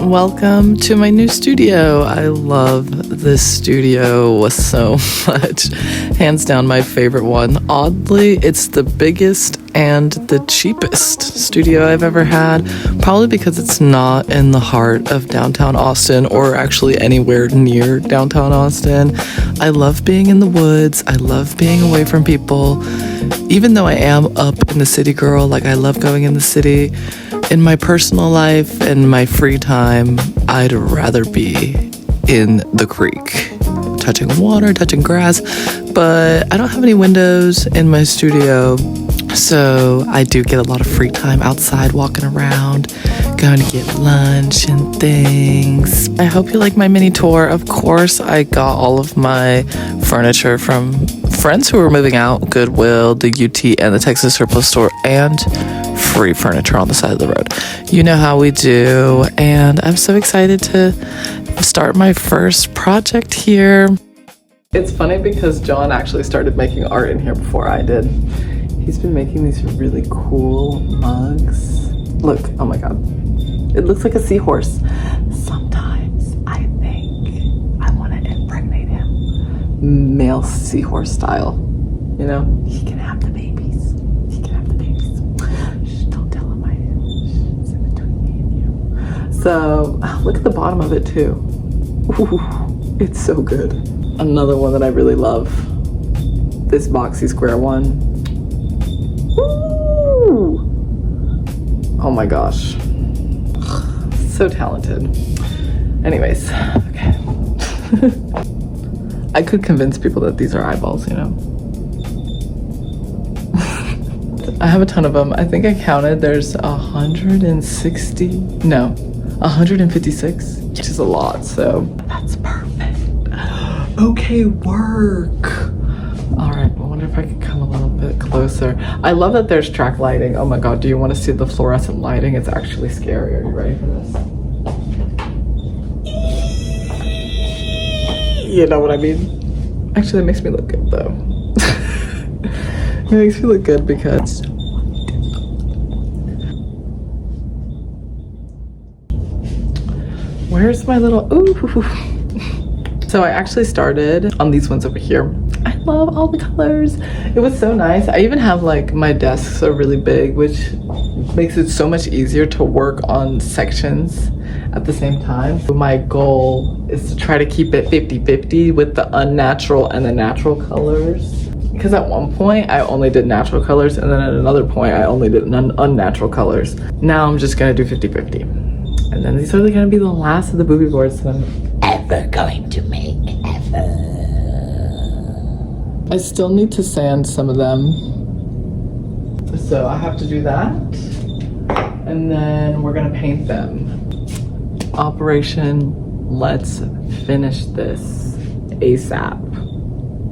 Welcome to my new studio. I love this studio so much. Hands down my favorite one. Oddly, it's the biggest and the cheapest studio I've ever had, probably because it's not in the heart of downtown Austin or actually anywhere near downtown Austin. I love being in the woods. I love being away from people. Even though I am up in the city girl, like I love going in the city, in my personal life and my free time, I'd rather be in the creek, touching water, touching grass, but I don't have any windows in my studio, so I do get a lot of free time outside walking around, going to get lunch and things. I hope you like my mini tour. Of course, I got all of my furniture from friends who were moving out, Goodwill, the UT, and the Texas Surplus Store, and free furniture on the side of the road. You know how we do, and I'm so excited to start my first project here. It's funny because John actually started making art in here before I did. He's been making these really cool mugs. Look, oh my god, it looks like a seahorse. Sometimes I think I want to impregnate him, male seahorse style. You know, he can have the babies. He can have the babies. Shh, don't tell him I am. It's in between me and you. So look at the bottom of it too. Ooh, it's so good. Another one that I really love. This boxy square one. Ooh. Oh my gosh. So talented. Anyways, okay. I could convince people that these are eyeballs, you know. I have a ton of them. I think I counted. There's 156, which is a lot, so that's perfect. Okay, work. All right, I wonder if I could come a little bit closer. I love that there's track lighting. Oh my god, do you want to see the fluorescent lighting? It's actually scary. Are you ready for this? You know what I mean? Actually, it makes me look good though. It makes me look good because where's my little ooh. So I actually started on these ones over here. I love all the colors. It was so nice. I even have like my desks are really big, which makes it so much easier to work on sections at the same time. My goal is to try to keep it 50-50 with the unnatural and the natural colors. Because at one point I only did natural colors, and then at another point I only did unnatural colors. Now I'm just gonna do 50-50. And then these are gonna be the last of the booby boards that I'm ever going to make, ever. I still need to sand some of them. So I have to do that. And then we're gonna paint them. Operation Let's Finish This ASAP,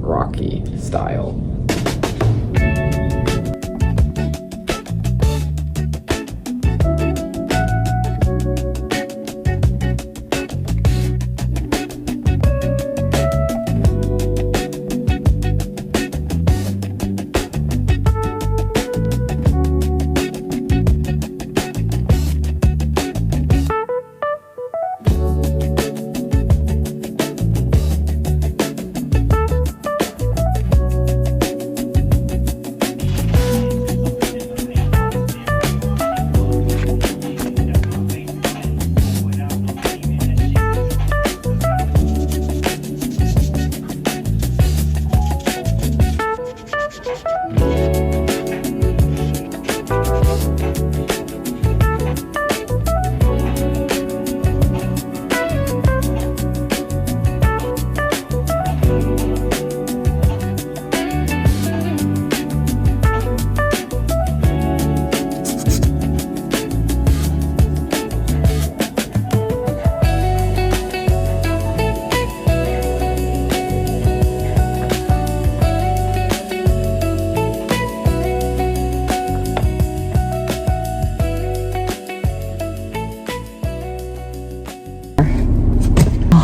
Rocky style.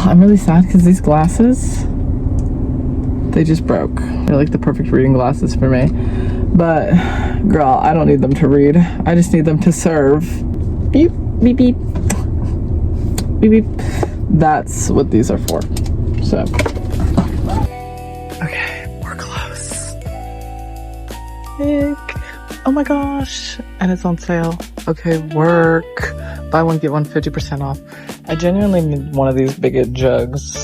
I'm really sad because these glasses, they just broke. They're like the perfect reading glasses for me. But girl, I don't need them to read. I just need them to serve. Beep, beep, beep. beep beep. That's what these are for. So okay, we're close. Heck. Oh my gosh, and it's on sale. Okay, work. Buy one, get one 50% off. I genuinely need one of these big jugs.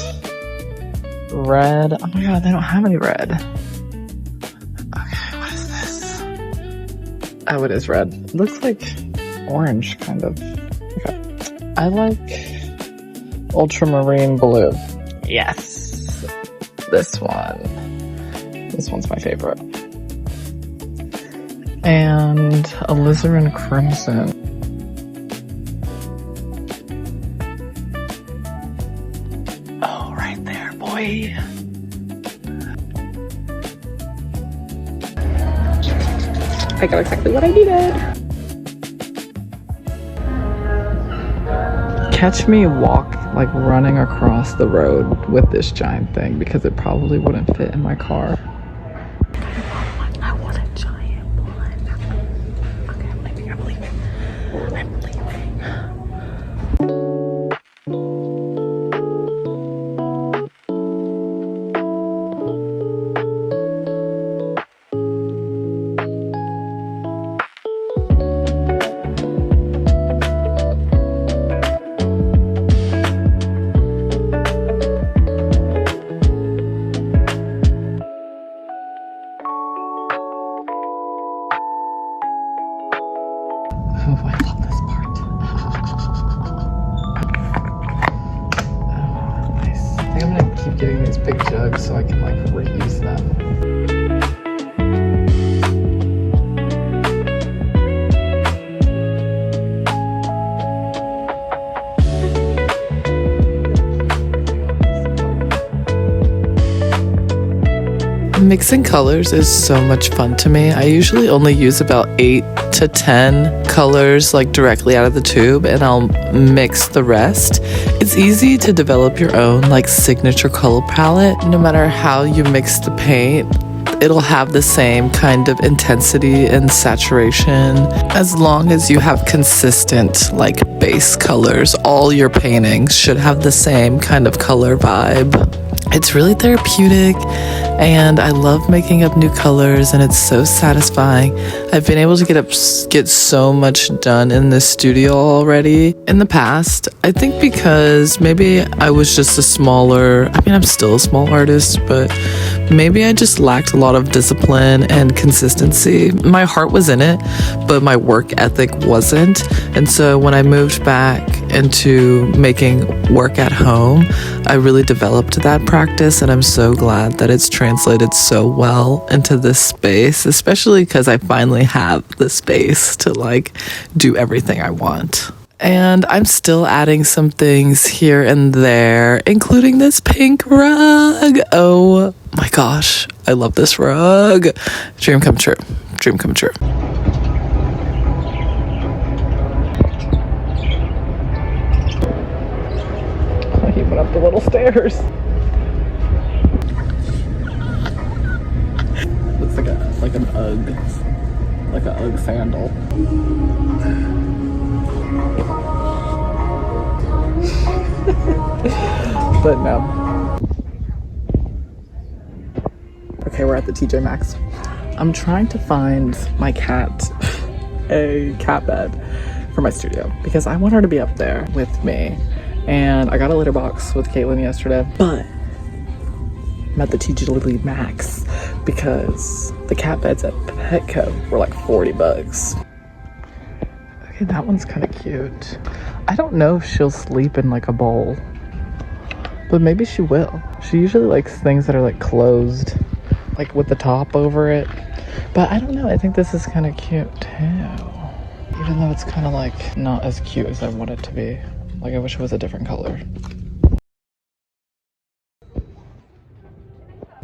Red. Oh my god, they don't have any red. Okay, what is this? Oh, it is red. It looks like orange, kind of. Okay. I like ultramarine blue. Yes. This one. This one's my favorite. And alizarin crimson. Oh, right there, boy. I got exactly what I needed. Catch me like running across the road with this giant thing because it probably wouldn't fit in my car. I want a giant one. Okay, I'm leaving. I'm leaving. Oh, I love this part. Oh, nice. I think I'm gonna keep getting these big jugs so I can like reuse them. Mixing colors is so much fun to me. I usually only use about 8 to 10 colors like directly out of the tube, and I'll mix the rest. It's easy to develop your own like signature color palette. No matter how you mix the paint, it'll have the same kind of intensity and saturation as long as you have consistent like base colors. All your paintings should have the same kind of color vibe. It's really therapeutic and I love making up new colors and it's so satisfying. I've been able to get so much done in this studio already in the past. I think because maybe I was just I'm still a small artist, but maybe I just lacked a lot of discipline and consistency. My heart was in it, but my work ethic wasn't. And so when I moved back into making work at home, I really developed that practice, and I'm so glad that it's translated so well into this space, especially because I finally have the space to like do everything I want. And I'm still adding some things here and there, including this pink rug. Oh my gosh, I love this rug. Dream come true. Dream come true. He went up the little stairs. Looks like an Ugg. Like an Ugg sandal. But no. Okay, we're at the TJ Maxx. I'm trying to find my cat a cat bed for my studio because I want her to be up there with me. And I got a litter box with Caitlin yesterday, but I'm at the TJ Maxx because the cat beds at Petco were like 40 bucks. Okay, that one's kind of cute. I don't know if she'll sleep in like a bowl, but maybe she will. She usually likes things that are like closed, like with the top over it. But I don't know, I think this is kind of cute too. Even though it's kind of like not as cute as I want it to be. Like I wish it was a different color.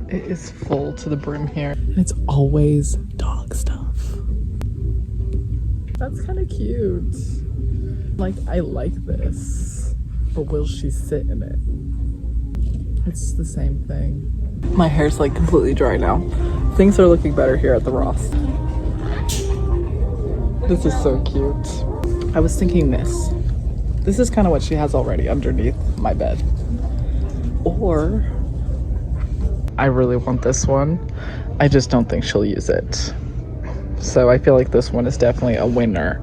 It is full to the brim here. And it's always dog stuff. That's kind of cute. Like, I like this, but will she sit in it? It's the same thing. My hair's like completely dry now. Things are looking better here at the Ross. This is so cute. I was thinking this This is kind of what she has already underneath my bed. Or I really want this one. I just don't think she'll use it. So I feel like this one is definitely a winner.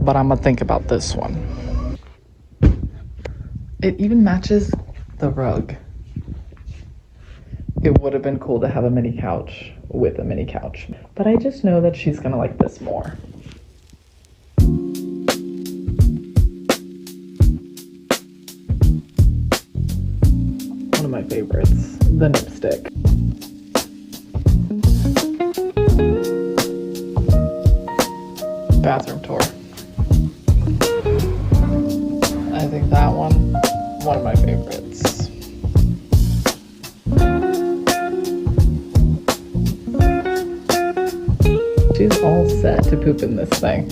But I'm gonna think about this one. It even matches the rug. It would have been cool to have a mini couch with a mini couch. But I just know that she's gonna like this more. One of my favorites, the nipstick. Bathroom tour. I think that one of my favorites. She's all set to poop in this thing.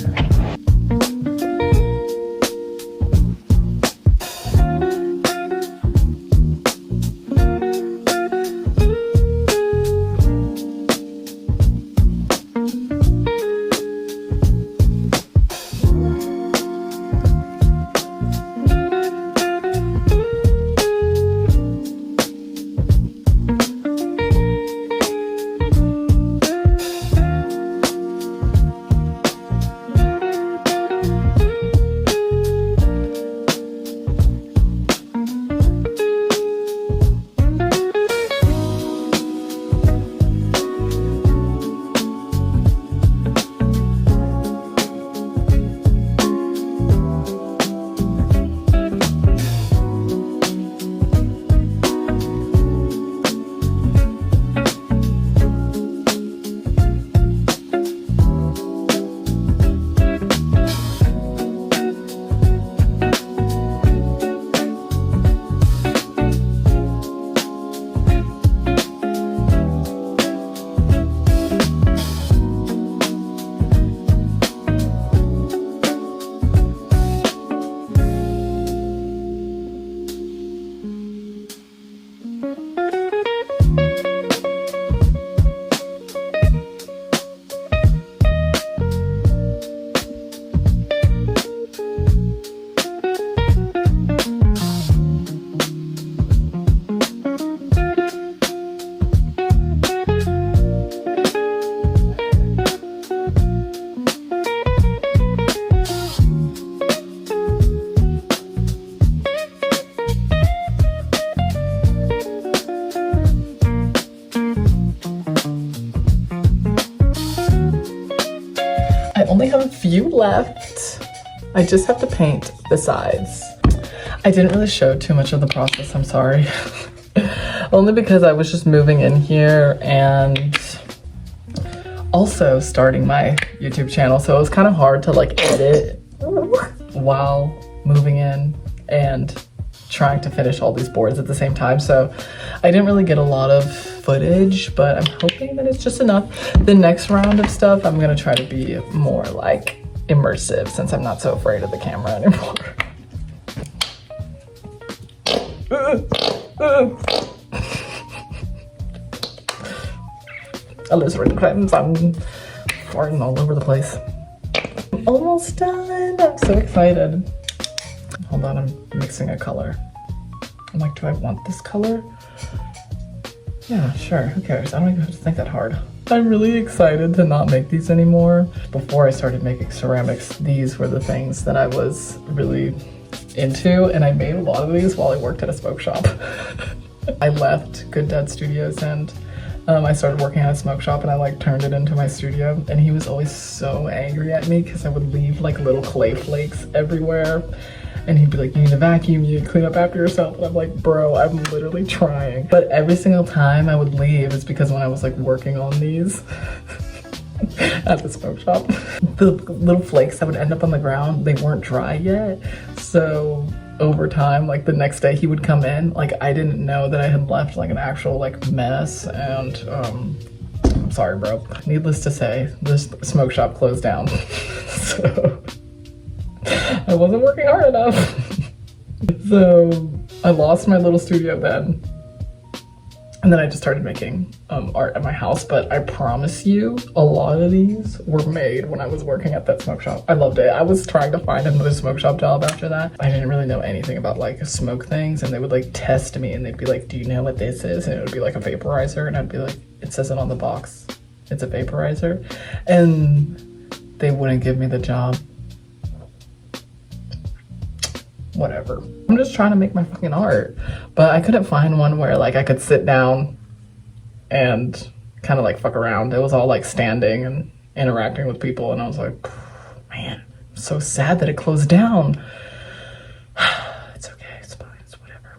I only have a few left. I just have to paint the sides. I didn't really show too much of the process, I'm sorry. Only because I was just moving in here and also starting my YouTube channel. So it was kind of hard to like edit while moving in and trying to finish all these boards at the same time. So I didn't really get a lot of footage, but I'm hoping that it's just enough. The next round of stuff, I'm gonna try to be more like immersive since I'm not so afraid of the camera anymore. A lizard cleanse, I'm farting all over the place. I'm almost done, I'm so excited. Hold on, I'm mixing a color. I'm like, do I want this color? Yeah, sure, who cares? I don't even have to think that hard. I'm really excited to not make these anymore. Before I started making ceramics, these were the things that I was really into, and I made a lot of these while I worked at a smoke shop. I left Good Dad Studios and I started working at a smoke shop, and I like turned it into my studio, and he was always so angry at me because I would leave like little clay flakes everywhere. And he'd be like, you need to vacuum, you need to clean up after yourself. And I'm like, bro, I'm literally trying. But every single time I would leave is because when I was like working on these at the smoke shop, the little flakes that would end up on the ground, they weren't dry yet. So over time, like the next day he would come in, like I didn't know that I had left like an actual like mess. And I'm sorry, bro. Needless to say, this smoke shop closed down. So I wasn't working hard enough. So I lost my little studio then. And then I just started making art at my house, but I promise you, a lot of these were made when I was working at that smoke shop. I loved it. I was trying to find another smoke shop job after that. I didn't really know anything about like smoke things, and they would like test me and they'd be like, do you know what this is? And it would be like a vaporizer, and I'd be like, it says it on the box. It's a vaporizer. And they wouldn't give me the job. Whatever. I'm just trying to make my fucking art. But I couldn't find one where like I could sit down and kind of like fuck around. It was all like standing and interacting with people, and I was like, man, I'm so sad that it closed down. It's okay, it's fine, it's whatever.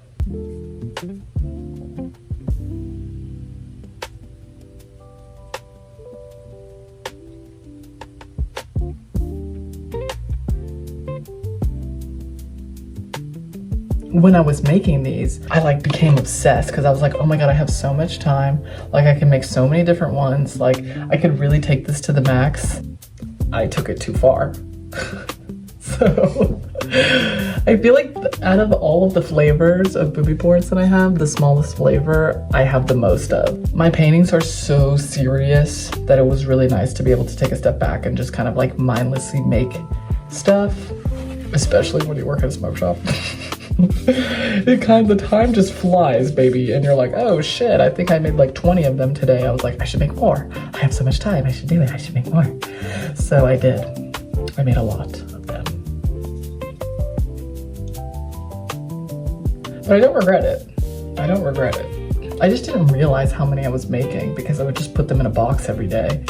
When I was making these, I like became obsessed because I was like, oh my god, I have so much time. Like I can make so many different ones. Like I could really take this to the max. I took it too far. So I feel like out of all of the flavors of booby boards that I have, the smallest flavor I have the most of. My paintings are so serious that it was really nice to be able to take a step back and just kind of like mindlessly make stuff, especially when you work at a smoke shop. The time just flies, baby, and you're like, oh shit, I think I made like 20 of them today. I was like, I should make more. I have so much time, I should do it, I should make more. So I did. I made a lot of them. But I don't regret it. I don't regret it. I just didn't realize how many I was making because I would just put them in a box every day.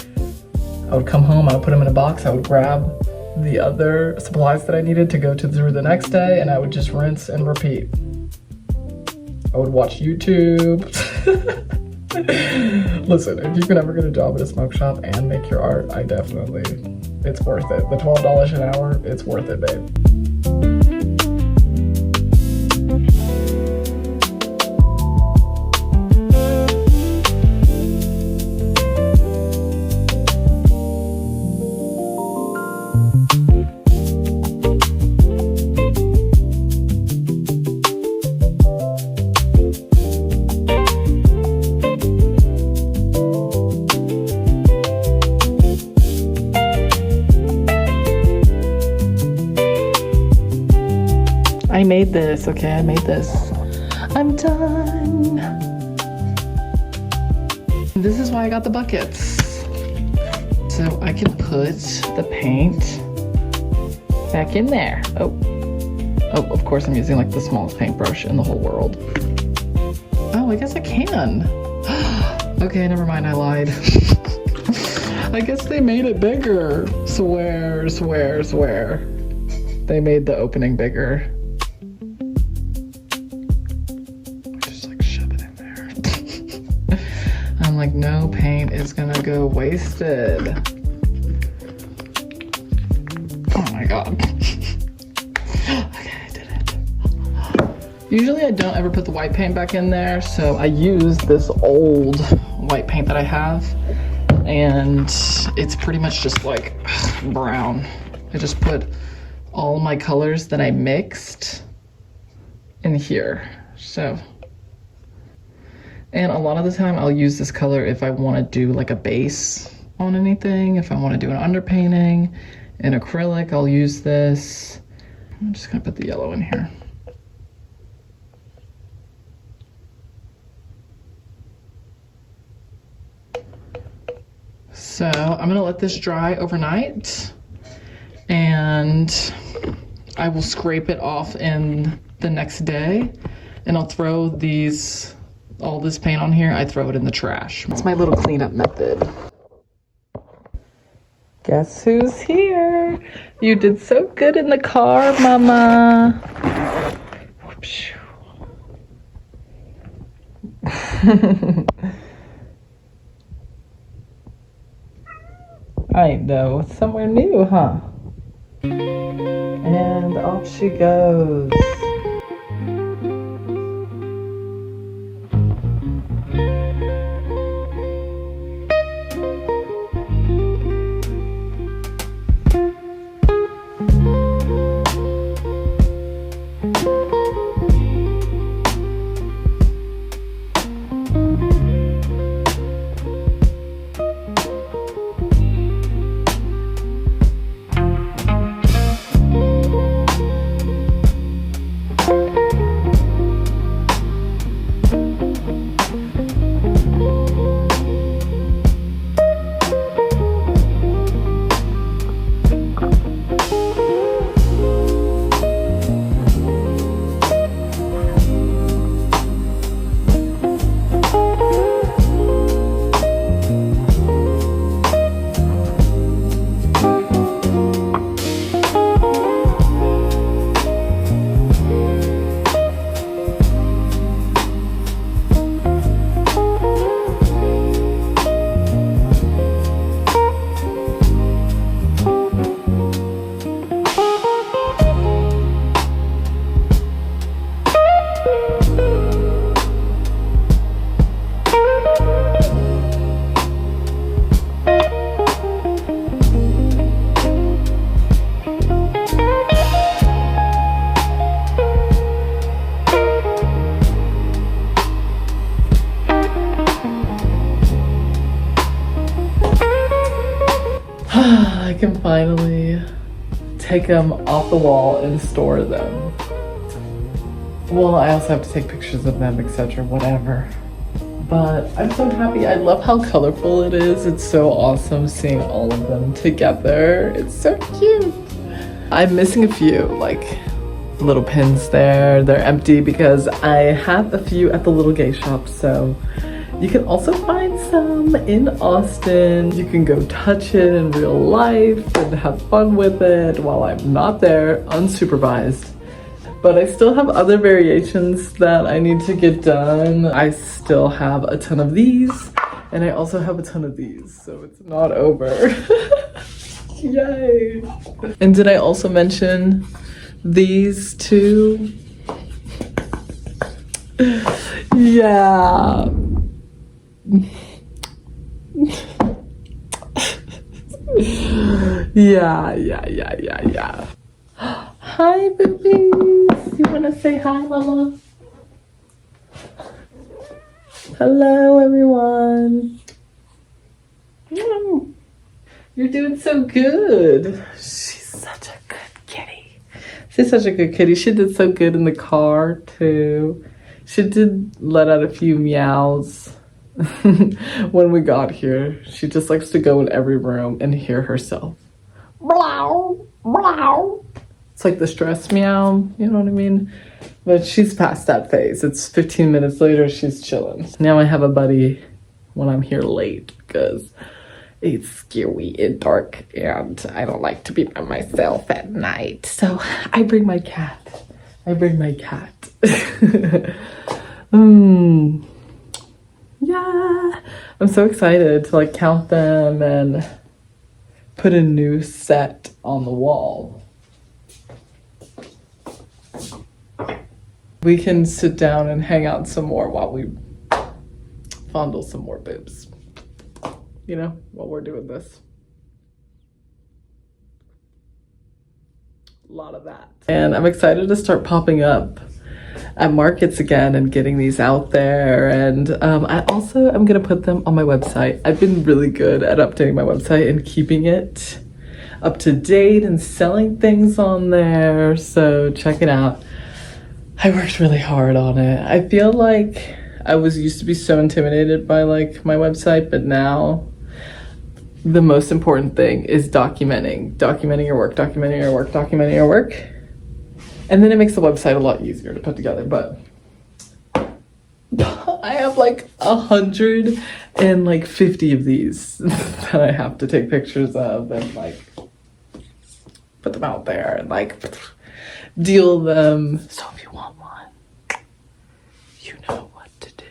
I would come home, I would put them in a box, I would grab the other supplies that I needed to go through the next day, and I would just rinse and repeat. I would watch YouTube. Listen, if you can ever get a job at a smoke shop and make your art, it's worth it. The $12 an hour, it's worth it, babe. I made this, okay? I made this. I'm done. This is why I got the buckets. So I can put the paint back in there. Oh, of course I'm using like the smallest paintbrush in the whole world. Oh, I guess I can. Okay, never mind, I lied. I guess they made it bigger. Swear. They made the opening bigger. I'm like, no paint is gonna go wasted. Oh my god. Okay, I did it. Usually I don't ever put the white paint back in there, so I use this old white paint that I have, and it's pretty much just like brown. I just put all my colors that I mixed in here, so. And a lot of the time I'll use this color if I want to do like a base on anything. If I want to do an underpainting in acrylic, I'll use this. I'm just gonna put the yellow in here. So I'm gonna let this dry overnight, and I will scrape it off in the next day, and I'll throw all this paint on here, I throw it in the trash. It's my little cleanup method. Guess who's here? You did so good in the car, mama. I know, somewhere new, huh? And off she goes. can finally take them off the wall and store them. Well, I also have to take pictures of them, etc., whatever. But I'm so happy. I love how colorful it is. It's so awesome seeing all of them together. It's so cute. I'm missing a few, like little pins there. They're empty because I have a few at the little gay shop, so you can also find some in Austin. You can go touch it in real life and have fun with it while I'm not there, unsupervised. But I still have other variations that I need to get done. I still have a ton of these, and I also have a ton of these, so it's not over. Yay! And did I also mention these two? Yeah. Yeah. Hi, boobies. You want to say hi, Mama? Hello, everyone. You're doing so good. She's such a good kitty. She's such a good kitty. She did so good in the car, too. She did let out a few meows when we got here. She just likes to go in every room and hear herself. Meow, meow. It's like the stress meow, you know what I mean? But she's past that phase. It's 15 minutes later, she's chilling. Now I have a buddy when I'm here late because it's scary and dark and I don't like to be by myself at night. So I bring my cat. Yeah. I'm so excited to like count them and put a new set on the wall. We can sit down and hang out some more while we fondle some more boobs. You know, while we're doing this. A lot of that. And I'm excited to start popping up at markets again and getting these out there. And I also am gonna put them on my website. I've been really good at updating my website and keeping it up to date and selling things on there. So check it out. I worked really hard on it. I feel like I used to be so intimidated by like my website, but now the most important thing is documenting your work. And then it makes the website a lot easier to put together. But I have like 150 of these that I have to take pictures of and like put them out there and like deal them. So if you want one, you know what to do.